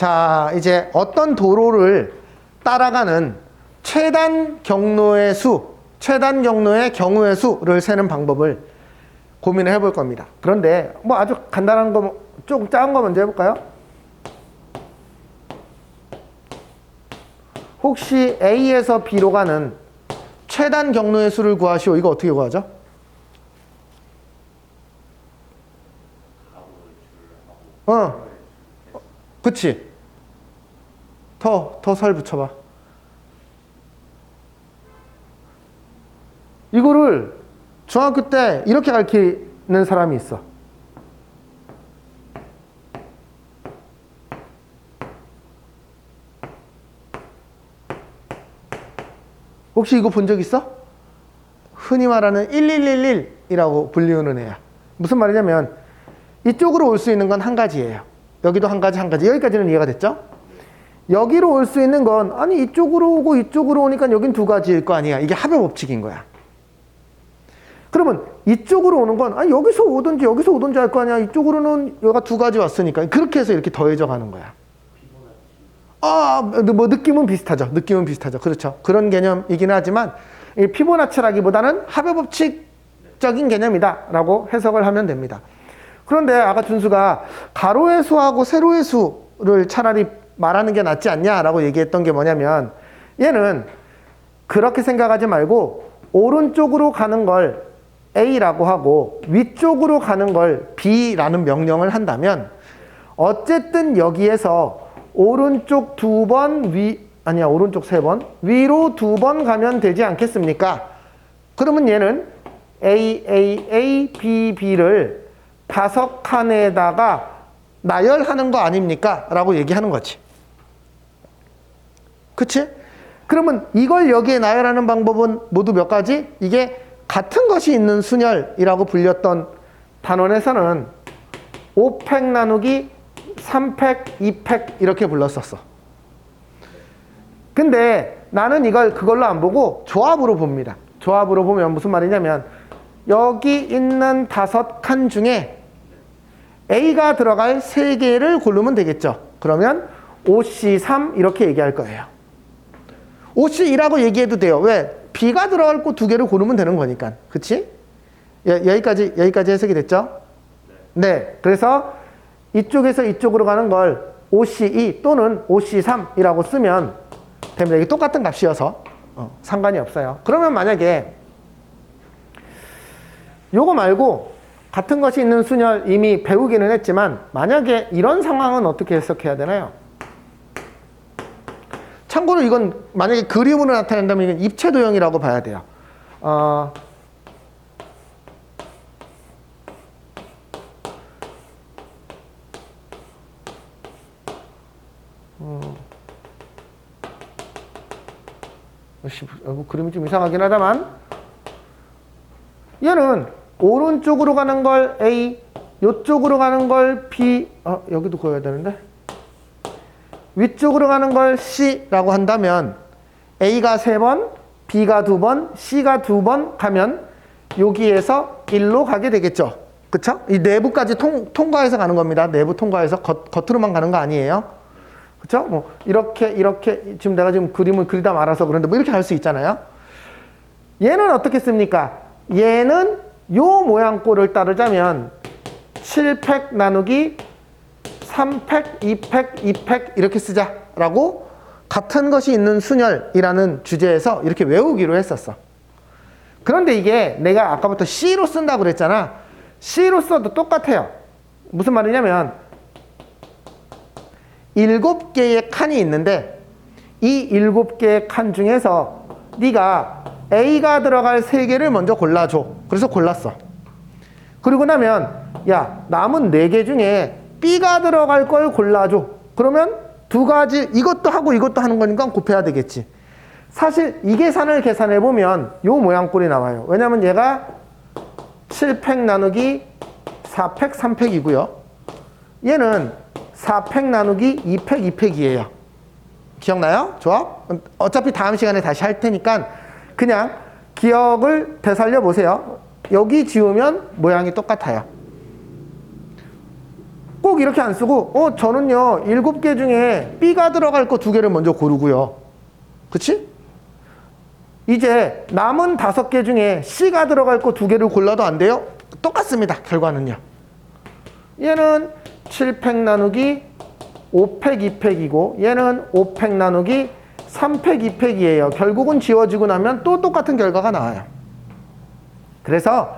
자, 이제 어떤 도로를 따라가는 최단 경로의 수, 최단 경로의 경우의 수를 세는 방법을 고민을 해볼 겁니다. 그런데 뭐 아주 간단한 거, 조금 작은 거 먼저 해볼까요? 혹시 A에서 B로 가는 최단 경로의 수를 구하시오. 이거 어떻게 구하죠? 그치? 더 설 붙여봐. 이거를 중학교 때 이렇게 가르치는 사람이 있어. 혹시 이거 본 적 있어? 흔히 말하는 1111이라고 불리우는 애야. 무슨 말이냐면 이쪽으로 올 수 있는 건 한 가지예요. 여기도 한 가지, 한 가지. 여기까지는 이해가 됐죠? 여기로 올 수 있는 건 아니 이쪽으로 오고 이쪽으로 오니까 여긴 두 가지일 거 아니야. 이게 합의 법칙인 거야. 그러면 이쪽으로 오는 건 아니 여기서 오든지 여기서 오든지 할 거 아니야. 이쪽으로는 여기가 두 가지 왔으니까. 그렇게 해서 이렇게 더해져 가는 거야. 뭐 느낌은 비슷하죠. 느낌은 비슷하죠. 그렇죠. 그런 개념이긴 하지만 이 피보나치라기보다는 합의 법칙적인 개념이다 라고 해석을 하면 됩니다. 그런데 아까 준수가 가로의 수하고 세로의 수를 차라리 말하는 게 낫지 않냐라고 얘기했던 게 뭐냐면 얘는 그렇게 생각하지 말고 오른쪽으로 가는 걸 A라고 하고 위쪽으로 가는 걸 B라는 명령을 한다면 어쨌든 여기에서 오른쪽 두 번 오른쪽 세 번 위로 두 번 가면 되지 않겠습니까? 그러면 얘는 A, B, B를 5칸에다가 나열하는 거 아닙니까? 라고 얘기하는 거지. 그치? 그러면 이걸 여기에 나열하는 방법은 모두 몇 가지? 이게 같은 것이 있는 순열이라고 불렸던 단원에서는 5팩 나누기 3팩, 2팩 이렇게 불렀었어. 근데 나는 이걸 그걸로 안 보고 조합으로 봅니다. 조합으로 보면 무슨 말이냐면 여기 있는 5칸 중에 A가 들어갈 3개를 고르면 되겠죠. 그러면 OC3 이렇게 얘기할 거예요. OC2라고 얘기해도 돼요. 왜? B가 들어갈 곳 2개를 고르면 되는 거니까. 그치? 여기까지 해석이 됐죠? 네. 그래서 이쪽에서 이쪽으로 가는 걸 OC2 또는 OC3이라고 쓰면 됩니다. 이게 똑같은 값이어서 상관이 없어요. 그러면 만약에 요거 말고 같은 것이 있는 순열 이미 배우기는 했지만 만약에 이런 상황은 어떻게 해석해야 되나요? 참고로 이건 만약에 그림으로 나타낸다면 이건 입체도형이라고 봐야 돼요. 그림이 좀 이상하긴 하다만 얘는 오른쪽으로 가는 걸 A, 이쪽으로 가는 걸 B, 여기도 그어야 되는데 위쪽으로 가는 걸 C라고 한다면 A가 3번, B가 2번, C가 2번 가면 여기에서 1로 가게 되겠죠. 그쵸? 이 내부까지 통과해서 가는 겁니다. 내부 통과해서 겉으로만 가는 거 아니에요. 그쵸? 뭐 이렇게 지금 내가 지금 그림을 그리다 말아서 그런데 뭐 이렇게 할 수 있잖아요. 얘는 어떻게 씁니까? 얘는 요 모양꼴을 따르자면 7팩 나누기 3팩, 2팩, 2팩 이렇게 쓰자라고 같은 것이 있는 순열이라는 주제에서 이렇게 외우기로 했었어. 그런데 이게 내가 아까부터 C로 쓴다고 그랬잖아. C로 써도 똑같아요. 무슨 말이냐면 7개의 칸이 있는데 이 7개의 칸 중에서 네가 A가 들어갈 3개를 먼저 골라줘. 그래서 골랐어. 그리고 나면 야 남은 4개 중에 B가 들어갈 걸 골라줘. 그러면 2가지 이것도 하고 이것도 하는 거니까 곱해야 되겠지. 사실 이 계산을 계산해보면 요 모양꼴이 나와요. 왜냐면 얘가 7팩 나누기 4팩 3팩이고요. 얘는 4팩 나누기 2팩 2팩이에요. 기억나요? 조합? 어차피 다음 시간에 다시 할 테니까 그냥 기억을 되살려 보세요. 여기 지우면 모양이 똑같아요. 꼭 꼭 이렇게 안 쓰고 저는요 7개 중에 B가 들어갈 거 2개를 먼저 고르고요. 그치? 이제 남은 5개 중에 C가 들어갈 거 2개를 골라도 안 돼요? 똑같습니다. 결과는요. 얘는 7팩 나누기 5팩 2팩이고 얘는 5팩 나누기 3팩 2팩이에요. 결국은 지워지고 나면 또 똑같은 결과가 나와요. 그래서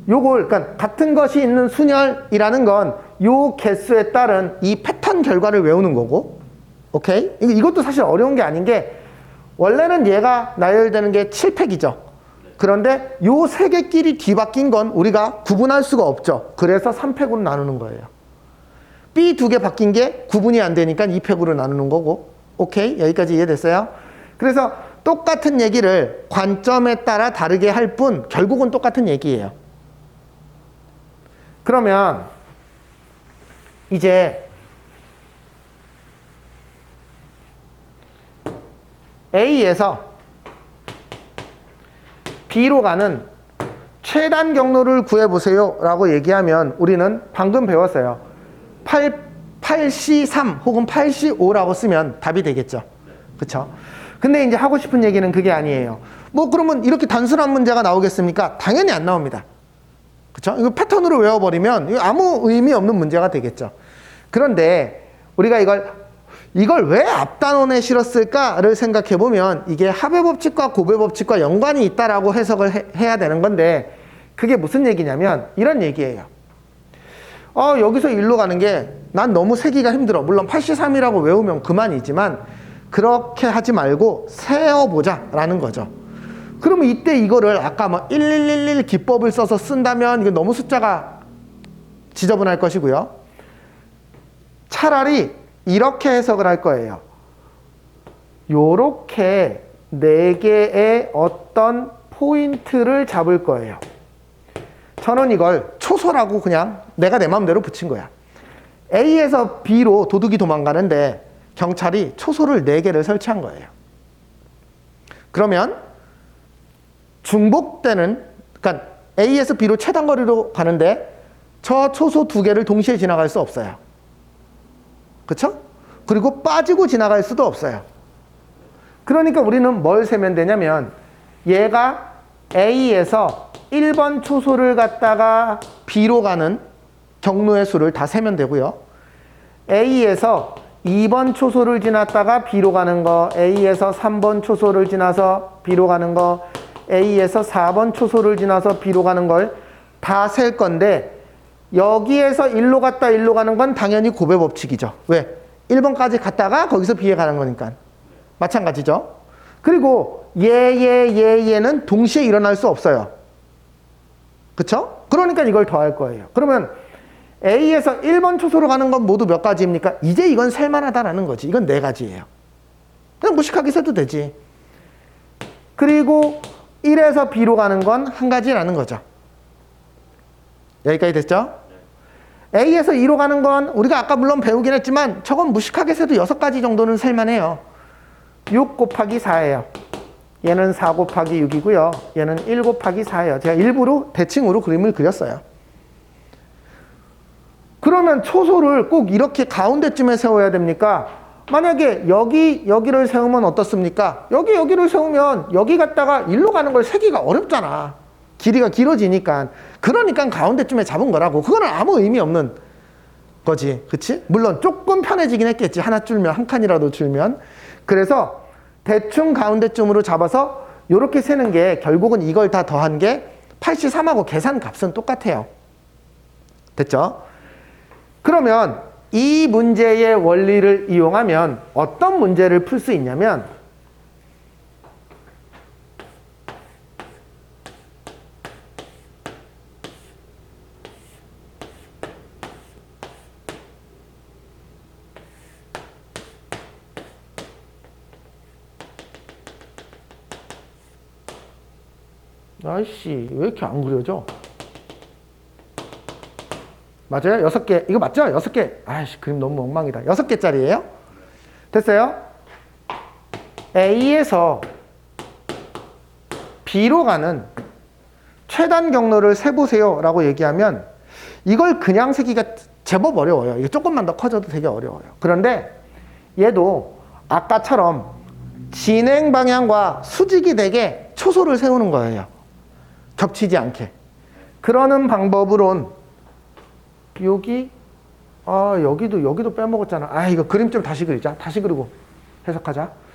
요걸 그러니까 같은 것이 있는 순열이라는 건 요 개수에 따른 이 패턴 결과를 외우는 거고, 오케이? 이것도 사실 어려운 게 아닌 게 원래는 얘가 나열되는 게 7팩이죠. 그런데 요 3개끼리 뒤바뀐 건 우리가 구분할 수가 없죠. 그래서 3팩으로 나누는 거예요. B 2개 바뀐 게 구분이 안 되니까 2팩으로 나누는 거고, 오케이? 여기까지 이해됐어요? 그래서 똑같은 얘기를 관점에 따라 다르게 할 뿐 결국은 똑같은 얘기예요. 그러면 이제 A에서 B로 가는 최단 경로를 구해보세요 라고 얘기하면 우리는 방금 배웠어요. 8C3 혹은 8C5라고 쓰면 답이 되겠죠. 그쵸? 근데 이제 하고 싶은 얘기는 그게 아니에요. 뭐 그러면 이렇게 단순한 문제가 나오겠습니까? 당연히 안 나옵니다. 그쵸? 이거 패턴으로 외워버리면 이거 아무 의미 없는 문제가 되겠죠. 그런데 우리가 이걸 왜 앞단원에 실었을까를 생각해 보면 이게 합의 법칙과 고배 법칙과 연관이 있다라고 해석을 해야 되는 건데 그게 무슨 얘기냐면 이런 얘기예요. 여기서 일로 가는 게 난 너무 세기가 힘들어. 물론 8C3이라고 외우면 그만이지만 그렇게 하지 말고 세어보자 라는 거죠. 그러면 이때 이거를 아까 뭐 1111 기법을 써서 쓴다면 이게 너무 숫자가 지저분할 것이고요. 차라리 이렇게 해석을 할 거예요. 요렇게 4개의 어떤 포인트를 잡을 거예요. 저는 이걸 초소라고 그냥 내가 내 마음대로 붙인 거야. A에서 B로 도둑이 도망가는데 경찰이 초소를 4개를 설치한 거예요. 그러면 중복되는, 그러니까 A에서 B로 최단 거리로 가는데 저 초소 2개를 동시에 지나갈 수 없어요. 그쵸? 그리고 빠지고 지나갈 수도 없어요. 그러니까 우리는 뭘 세면 되냐면 얘가 A에서 1번 초소를 갖다가 B로 가는 경로의 수를 다 세면 되고요. A에서 2번 초소를 지났다가 B로 가는 거, A에서 3번 초소를 지나서 B로 가는 거, A에서 4번 초소를 지나서 B로 가는 걸 다 셀 건데 여기에서 1로 갔다 1로 가는 건 당연히 고배 법칙이죠. 왜? 1번까지 갔다가 거기서 B에 가는 거니까. 마찬가지죠. 그리고 얘는 동시에 일어날 수 없어요. 그쵸? 그러니까 이걸 더할 거예요. 그러면 A에서 1번 초소로 가는 건 모두 몇 가지입니까? 이제 이건 셀만하다라는 거지. 이건 4가지예요. 그냥 무식하게 써도 되지. 그리고 1에서 B로 가는 건 1가지라는 거죠. 여기까지 됐죠? A에서 2로 가는 건 우리가 아까 물론 배우긴 했지만 저건 무식하게 써도 6가지 정도는 셀만해요. 6 곱하기 4예요. 얘는 4 곱하기 6이고요. 얘는 1 곱하기 4예요. 제가 일부러 대칭으로 그림을 그렸어요. 그러면 초소를 꼭 이렇게 가운데쯤에 세워야 됩니까? 만약에 여기를 세우면 어떻습니까? 여기를 세우면 여기 갔다가 일로 가는 걸 세기가 어렵잖아. 길이가 길어지니까. 그러니까 가운데쯤에 잡은 거라고. 그거는 아무 의미 없는 거지. 그치? 물론 조금 편해지긴 했겠지. 하나 줄면, 한 칸이라도 줄면. 그래서 대충 가운데쯤으로 잡아서 이렇게 세는 게 결국은 이걸 다 더한 게 8C3하고 계산 값은 똑같아요. 됐죠? 그러면 이 문제의 원리를 이용하면 어떤 문제를 풀 수 있냐면 아이씨 왜 이렇게 안 그려져? 맞아요? 6개. 이거 맞죠? 6개. 아이씨, 그림 너무 엉망이다. 6개짜리예요? 됐어요? A에서 B로 가는 최단 경로를 세보세요 라고 얘기하면 이걸 그냥 세기가 제법 어려워요. 이게 조금만 더 커져도 되게 어려워요. 그런데 얘도 아까처럼 진행 방향과 수직이 되게 초소를 세우는 거예요. 겹치지 않게. 그러는 방법으론 여기도 빼먹었잖아. 이거 그림 좀 다시 그리자. 다시 그리고 해석하자.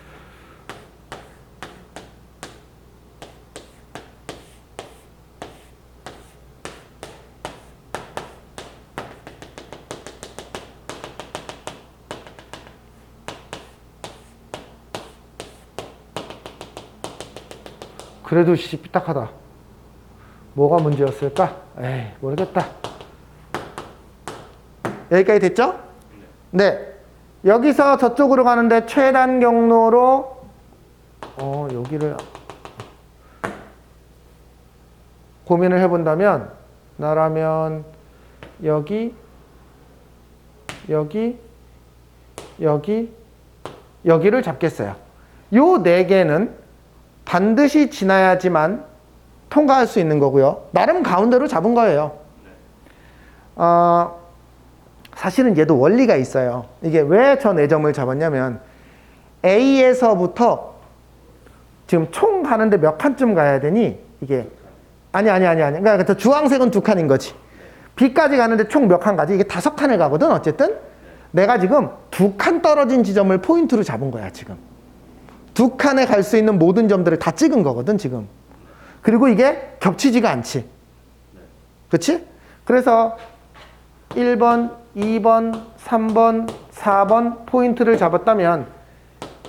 그래도 삐딱하다. 뭐가 문제였을까? 모르겠다. 여기까지 됐죠? 네. 여기서 저쪽으로 가는데 최단 경로로 여기를 고민을 해본다면 나라면 여기를 잡겠어요. 요 네 개는 반드시 지나야지만 통과할 수 있는 거고요. 나름 가운데로 잡은 거예요. 사실은 얘도 원리가 있어요. 이게 왜 저 4점을 잡았냐면 A에서부터 지금 총 가는데 몇 칸쯤 가야 되니 이게 아니. 그러니까 주황색은 2칸인 거지. B까지 가는데 총 몇 칸 가지? 이게 5칸을 가거든. 어쨌든 내가 지금 2칸 떨어진 지점을 포인트로 잡은 거야 지금. 2칸에 갈 수 있는 모든 점들을 다 찍은 거거든 지금. 그리고 이게 겹치지가 않지. 그치? 그래서 1번, 2번, 3번, 4번 포인트를 잡았다면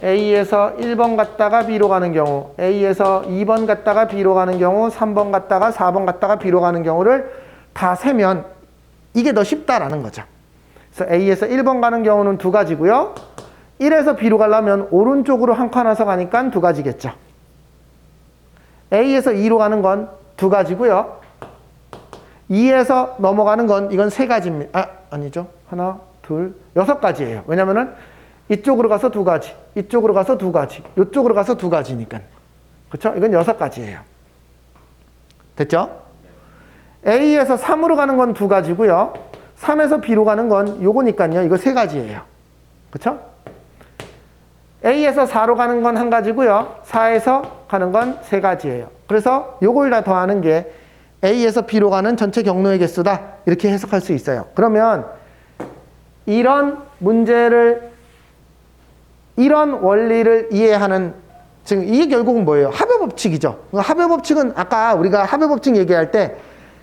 A에서 1번 갔다가 B로 가는 경우, A에서 2번 갔다가 B로 가는 경우, 3번 갔다가 4번 갔다가 B로 가는 경우를 다 세면 이게 더 쉽다라는 거죠. 그래서 A에서 1번 가는 경우는 2가지고요. 1에서 B로 가려면 오른쪽으로 한 칸 와서 가니까 2가지겠죠. A에서 2로 가는 건 2가지고요. 2에서 넘어가는 건 이건 3가지입니다. 아니죠. 하나, 둘, 6가지예요. 왜냐면은 이쪽으로 가서 2가지, 이쪽으로 가서 2가지, 이쪽으로 가서 2가지니까. 그렇죠? 이건 6가지예요. 됐죠? A에서 3으로 가는 건 2가지고요. 3에서 B로 가는 건 요거니까요. 이거 3가지예요. 그렇죠? A에서 4로 가는 건 1가지고요. 4에서 가는 건 3가지예요. 그래서 요걸 다 더하는 게 A에서 B로 가는 전체 경로의 개수다. 이렇게 해석할 수 있어요. 그러면 이런 원리를 이해하는, 지금 이게 결국은 뭐예요? 합의법칙이죠. 합의법칙은 아까 우리가 합의법칙 얘기할 때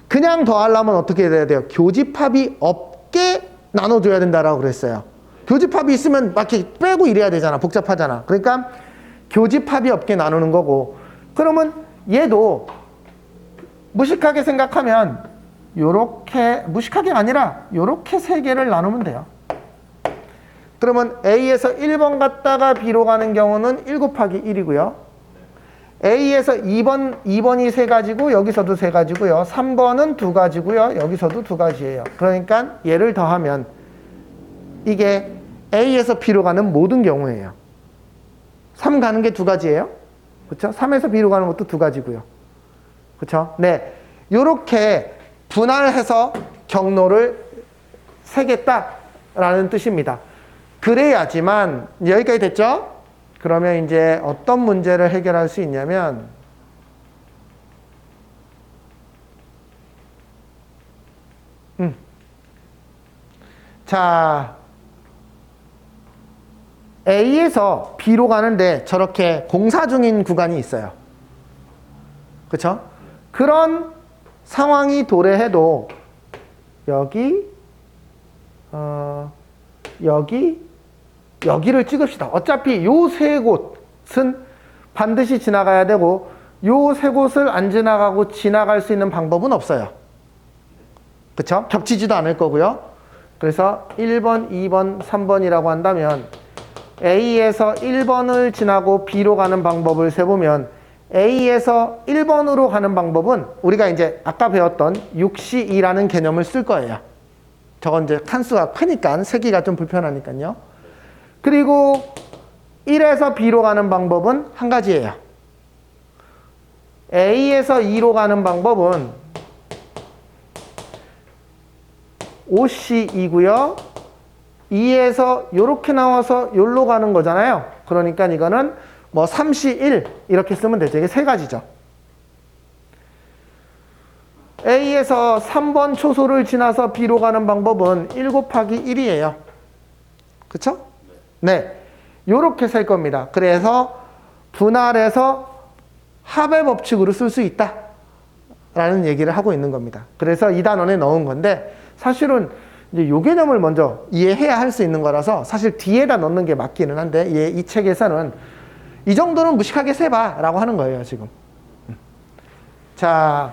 그냥 더하려면 어떻게 해야 돼요? 교집합이 없게 나눠줘야 된다라고 그랬어요. 교집합이 있으면 막 이렇게 빼고 이래야 되잖아. 복잡하잖아. 그러니까 교집합이 없게 나누는 거고, 그러면 얘도 무식하게 생각하면 요렇게, 무식하게 아니라 요렇게 3개를 나누면 돼요. 그러면 A에서 1번 갔다가 B로 가는 경우는 1 곱하기 1이고요. A에서 2번이 3가지고 여기서도 3가지고요. 3번은 2가지고요. 여기서도 2가지예요. 그러니까 얘를 더하면 이게 A에서 B로 가는 모든 경우예요. 3 가는 게 2가지예요. 그렇죠? 3에서 B로 가는 것도 2가지고요. 그렇죠? 네. 요렇게 분할해서 경로를 세겠다라는 뜻입니다. 그래야지만, 여기까지 됐죠? 그러면 이제 어떤 문제를 해결할 수 있냐면, 자, A에서 B로 가는데 저렇게 공사 중인 구간이 있어요. 그렇죠? 그런 상황이 도래해도 여기를 찍읍시다. 어차피 요 3곳은 반드시 지나가야 되고 요 3곳을 안 지나가고 지나갈 수 있는 방법은 없어요. 그렇죠? 겹치지도 않을 거고요. 그래서 1번, 2번, 3번이라고 한다면 A에서 1번을 지나고 B로 가는 방법을 세보면 A에서 1번으로 가는 방법은 우리가 이제 아까 배웠던 6C2라는 개념을 쓸 거예요. 저건 이제 칸수가 크니까 세기가 좀 불편하니까요. 그리고 1에서 B로 가는 방법은 한 가지예요. A에서 2로 가는 방법은 OC이고요. 2에서 요렇게 나와서 요로 가는 거잖아요. 그러니까 이거는 뭐 3C1 이렇게 쓰면 되죠. 이게 세 가지죠. A에서 3번 초소를 지나서 B로 가는 방법은 1 곱하기 1이에요. 그쵸? 네. 요렇게 쓸 겁니다. 그래서 분할해서 합의 법칙으로 쓸 수 있다 라는 얘기를 하고 있는 겁니다. 그래서 이 단원에 넣은 건데 사실은 이제 요 개념을 먼저 이해해야 할 수 있는 거라서 사실 뒤에다 넣는 게 맞기는 한데 이 책에서는 이 정도는 무식하게 세봐 라고 하는 거예요 지금. 자,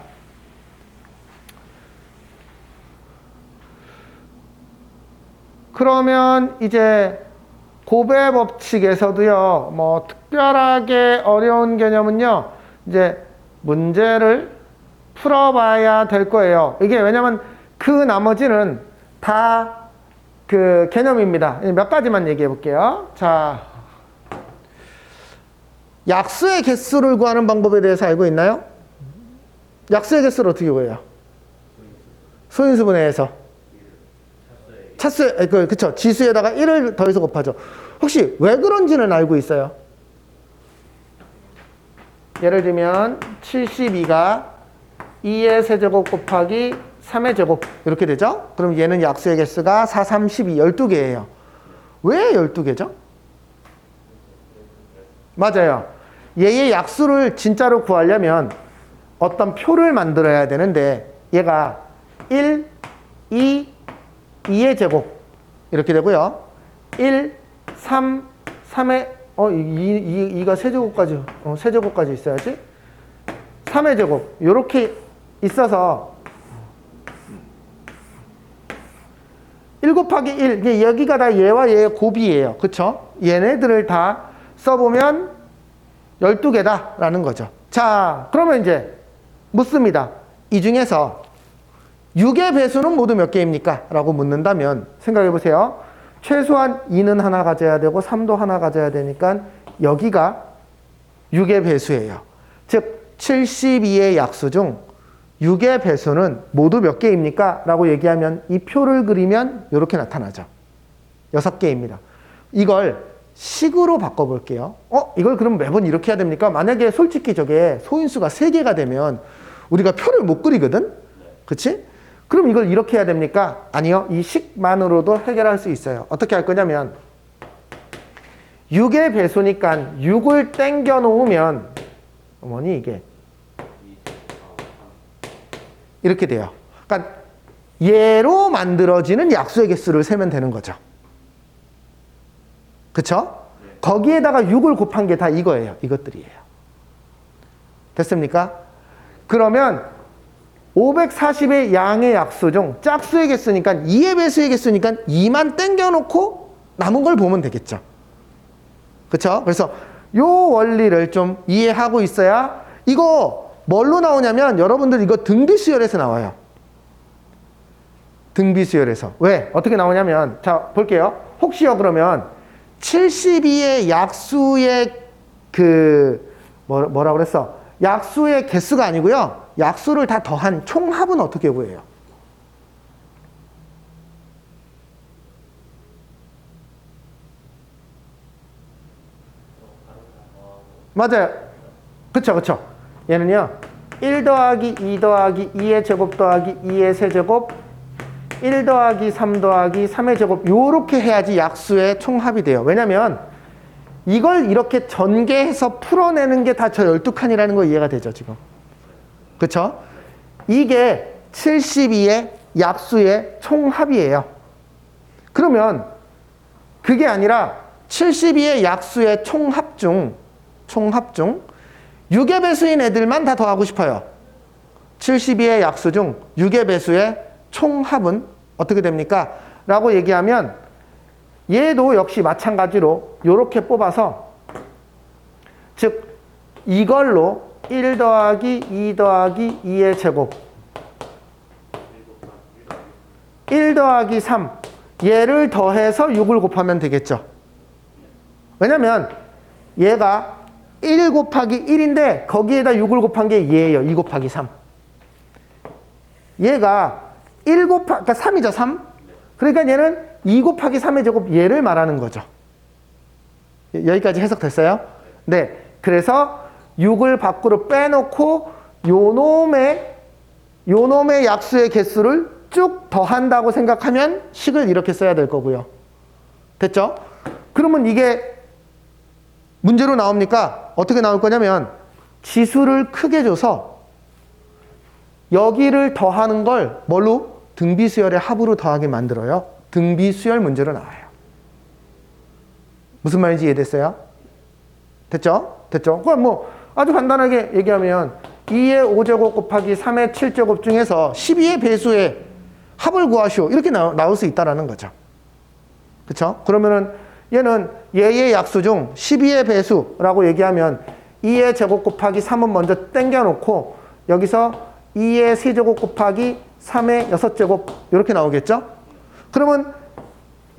그러면 이제 곱의 법칙에서도요, 뭐 특별하게 어려운 개념은요, 이제 문제를 풀어봐야 될 거예요. 이게 왜냐면 그 나머지는 다 그 개념입니다. 몇 가지만 얘기해 볼게요. 자, 약수의 개수를 구하는 방법에 대해서 알고 있나요? 약수의 개수를 어떻게 구해요? 소인수분해해서. 차수, 그쵸. 지수에다가 1을 더해서 곱하죠. 혹시 왜 그런지는 알고 있어요? 예를 들면 72가 2의 세제곱 곱하기 3의 제곱 이렇게 되죠? 그럼 얘는 약수의 개수가 4, 3, 12, 12개예요. 왜 12개죠? 맞아요. 얘의 약수를 진짜로 구하려면 어떤 표를 만들어야 되는데 얘가 1, 2, 2의 제곱 이렇게 되고요. 1, 3, 3의 2가 세제곱까지 세제곱까지 있어야지. 3의 제곱 이렇게 있어서 1 곱하기 1 여기가 다 얘와 얘의 곱이에요. 그쵸? 얘네들을 다 써보면 12개다 라는 거죠. 자, 그러면 이제 묻습니다. 이 중에서 6의 배수는 모두 몇 개입니까? 라고 묻는다면 생각해 보세요. 최소한 2는 하나 가져야 되고 3도 하나 가져야 되니까 여기가 6의 배수예요. 즉 72의 약수 중 6의 배수는 모두 몇 개입니까? 라고 얘기하면 이 표를 그리면 이렇게 나타나죠. 6개입니다. 이걸 식으로 바꿔볼게요. 이걸 그럼 매번 이렇게 해야 됩니까? 만약에 솔직히 저게 소인수가 3개가 되면 우리가 표를 못 그리거든? 그치? 그럼 이걸 이렇게 해야 됩니까? 아니요. 이 식만으로도 해결할 수 있어요. 어떻게 할 거냐면 6의 배수니까 6을 땡겨 놓으면 어머니 이게 이렇게 돼요. 그러니까 얘로 만들어지는 약수의 개수를 세면 되는 거죠. 그쵸? 거기에다가 6을 곱한 게 다 이거예요. 이것들이에요. 됐습니까? 그러면 540의 양의 약수 중 짝수의 개수니까 2의 배수의 개수니까 2만 땡겨놓고 남은 걸 보면 되겠죠. 그쵸? 그래서 요 원리를 좀 이해하고 있어야 이거 뭘로 나오냐면 여러분들 이거 등비수열에서 나와요. 등비수열에서. 왜? 어떻게 나오냐면 자 볼게요. 혹시요 그러면 72의 약수의 뭐라 그랬어? 약수의 개수가 아니고요. 약수를 다 더한 총합은 어떻게 구해요? 맞아요. 그쵸, 그쵸. 얘는요. 1 더하기 2 더하기 2의 제곱 더하기 2의 세제곱 1 더하기 3 더하기 3의 제곱 요렇게 해야지 약수의 총합이 돼요. 왜냐면 이걸 이렇게 전개해서 풀어내는 게 다 저 12칸이라는 거 이해가 되죠, 지금. 그쵸? 이게 72의 약수의 총합이에요. 그러면 그게 아니라 72의 약수의 총합 중 6의 배수인 애들만 다 더하고 싶어요. 72의 약수 중 6의 배수의 총합은 어떻게 됩니까? 라고 얘기하면 얘도 역시 마찬가지로 이렇게 뽑아서 즉 이걸로 1 더하기 2 더하기 2의 제곱 1 더하기 3 얘를 더해서 6을 곱하면 되겠죠. 왜냐면 얘가 1 곱하기 1인데 거기에다 6을 곱한 게 얘예요. 2 곱하기 3. 얘가 1 곱하기 그러니까 3이죠. 3. 그러니까 얘는 2 곱하기 3의 제곱 얘를 말하는 거죠. 여기까지 해석됐어요? 네. 그래서 6을 밖으로 빼놓고 요놈의 약수의 개수를 쭉 더한다고 생각하면 식을 이렇게 써야 될 거고요. 됐죠? 그러면 이게 문제로 나옵니까? 어떻게 나올 거냐면 지수를 크게 줘서 여기를 더하는 걸 뭘로? 등비수열의 합으로 더하게 만들어요. 등비수열 문제로 나와요. 무슨 말인지 이해됐어요? 됐죠? 됐죠? 그럼 뭐 아주 간단하게 얘기하면 2의 5제곱 곱하기 3의 7제곱 중에서 12의 배수의 합을 구하시오. 이렇게 나올 수 있다는 거죠. 그렇죠? 그러면은 얘는 얘의 약수 중 12의 배수라고 얘기하면 2의 제곱 곱하기 3은 먼저 땡겨놓고 여기서 2의 세제곱 곱하기 3의 6제곱 이렇게 나오겠죠? 그러면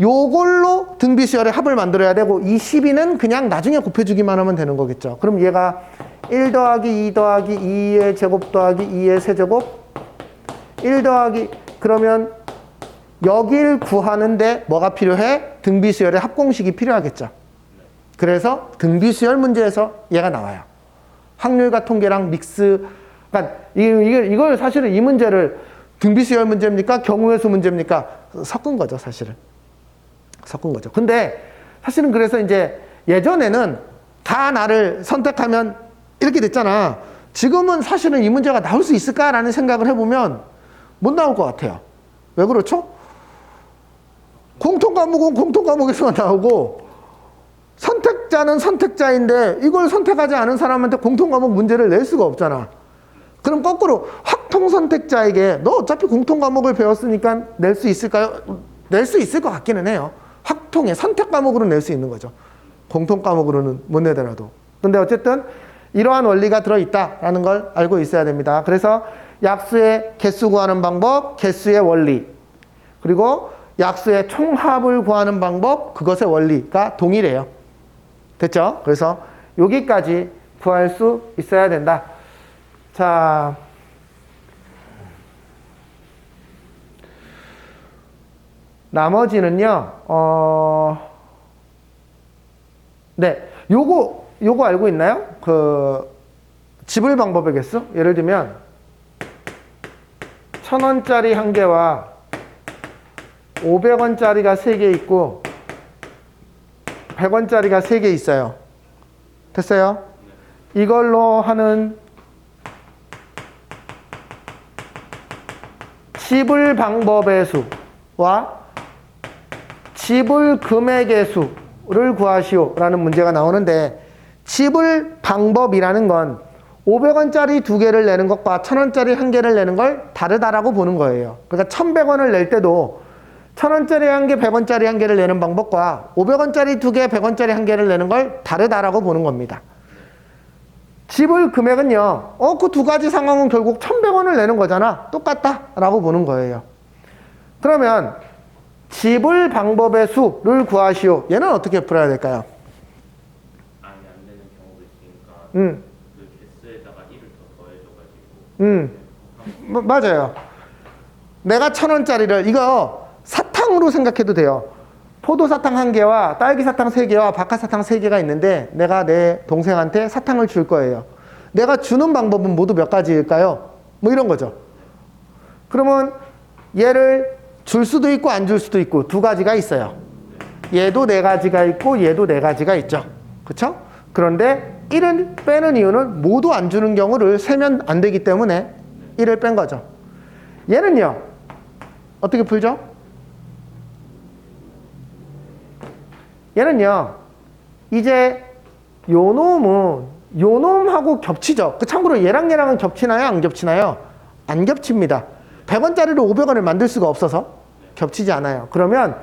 요걸로 등비수열의 합을 만들어야 되고 이 12는 그냥 나중에 곱해주기만 하면 되는 거겠죠. 그럼 얘가 1 더하기 2 더하기 2의 제곱 더하기 2의 세제곱 1 더하기 그러면 여길 구하는데 뭐가 필요해? 등비수열의 합공식이 필요하겠죠. 그래서 등비수열 문제에서 얘가 나와요. 확률과 통계랑 믹스. 그러니까 이걸 사실은 이 문제를 등비수열 문제입니까? 경우의 수 문제입니까? 섞은 거죠, 사실은. 섞은 거죠. 근데 사실은 그래서 이제 예전에는 다 나를 선택하면 이렇게 됐잖아. 지금은 사실은 이 문제가 나올 수 있을까라는 생각을 해보면 못 나올 것 같아요. 왜 그렇죠? 공통 과목은 공통 과목에서만 나오고 선택자는 선택자인데 이걸 선택하지 않은 사람한테 공통 과목 문제를 낼 수가 없잖아. 그럼 거꾸로 확통 선택자에게 너 어차피 공통 과목을 배웠으니까 낼 수 있을까요? 낼 수 있을 것 같기는 해요. 확통의 선택 과목으로 낼 수 있는 거죠. 공통 과목으로는 못 내더라도. 근데 어쨌든 이러한 원리가 들어있다라는 걸 알고 있어야 됩니다. 그래서 약수의 개수 구하는 방법, 개수의 원리, 그리고 약수의 총합을 구하는 방법, 그것의 원리가 동일해요. 됐죠? 그래서 여기까지 구할 수 있어야 된다. 자, 나머지는요, 네, 요거 알고 있나요? 지불 방법의 개수? 예를 들면, 1,000원짜리 한 개와 500원짜리가 3개 있고, 100원짜리가 3개 있어요. 됐어요? 이걸로 하는 지불 방법의 수와 지불 금액의 수를 구하시오 라는 문제가 나오는데 지불 방법이라는 건 500원짜리 2개를 내는 것과 1,000원짜리 1개를 내는 걸 다르다라고 보는 거예요. 그러니까 1,100원을 낼 때도 1,000원짜리 1개, 100원짜리 1개를 내는 방법과 500원짜리 2개, 100원짜리 1개를 내는 걸 다르다라고 보는 겁니다. 지불 금액은요, 그 두 가지 상황은 결국 1,100원을 내는 거잖아. 똑같다라고 보는 거예요. 그러면 지불 방법의 수를 구하시오. 얘는 어떻게 풀어야 될까요? 아니 안 되는 경우도 있으니까 그 개수에다가 1을 더 더해줘가지고 맞아요. 내가 1,000원짜리를 이거 사탕으로 생각해도 돼요. 포도사탕 1개와 딸기사탕 3개와 박하사탕 3개가 있는데 내가 내 동생한테 사탕을 줄 거예요. 내가 주는 방법은 모두 몇 가지일까요? 뭐 이런 거죠. 그러면 얘를 줄 수도 있고 안 줄 수도 있고 두 가지가 있어요. 얘도 4가지가 있고 얘도 4가지가 있죠. 그렇죠? 그런데 1을 빼는 이유는 모두 안 주는 경우를 세면 안 되기 때문에 1을 뺀 거죠. 얘는요. 어떻게 풀죠? 얘는요. 이제 요놈은 요놈하고 겹치죠. 참고로 얘랑은 겹치나요? 안 겹치나요? 안 겹칩니다. 100원짜리로 500원을 만들 수가 없어서 겹치지 않아요. 그러면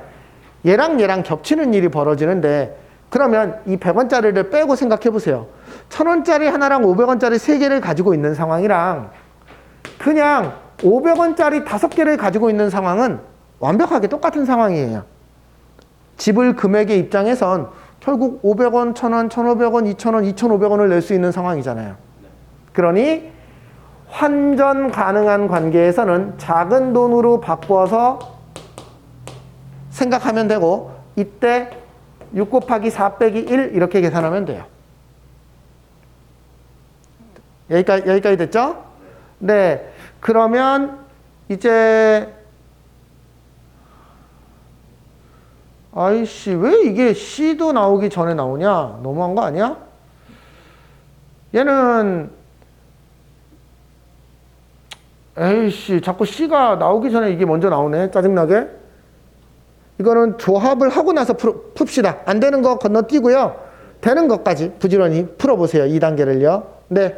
얘랑 겹치는 일이 벌어지는데 그러면 이 100원짜리를 빼고 생각해 보세요. 1,000원짜리 하나랑 500원짜리 3개를 가지고 있는 상황이랑 그냥 500원짜리 5개를 가지고 있는 상황은 완벽하게 똑같은 상황이에요. 지불 금액의 입장에선 결국 500원, 1,000원, 1,500원, 2,000원, 2,500원을 낼 수 있는 상황이잖아요. 그러니 환전 가능한 관계에서는 작은 돈으로 바꿔서 생각하면 되고 이때 6 곱하기 4 빼기 1 이렇게 계산하면 돼요. 여기까지 됐죠? 네. 그러면 이제 아이씨 왜 이게 C도 나오기 전에 나오냐? 너무한 거 아니야? 얘는 에이씨 자꾸 C가 나오기 전에 이게 먼저 나오네. 짜증나게. 이거는 조합을 하고 나서 풉시다. 안 되는 거 건너뛰고요. 되는 것까지 부지런히 풀어보세요. 2단계를요. 네.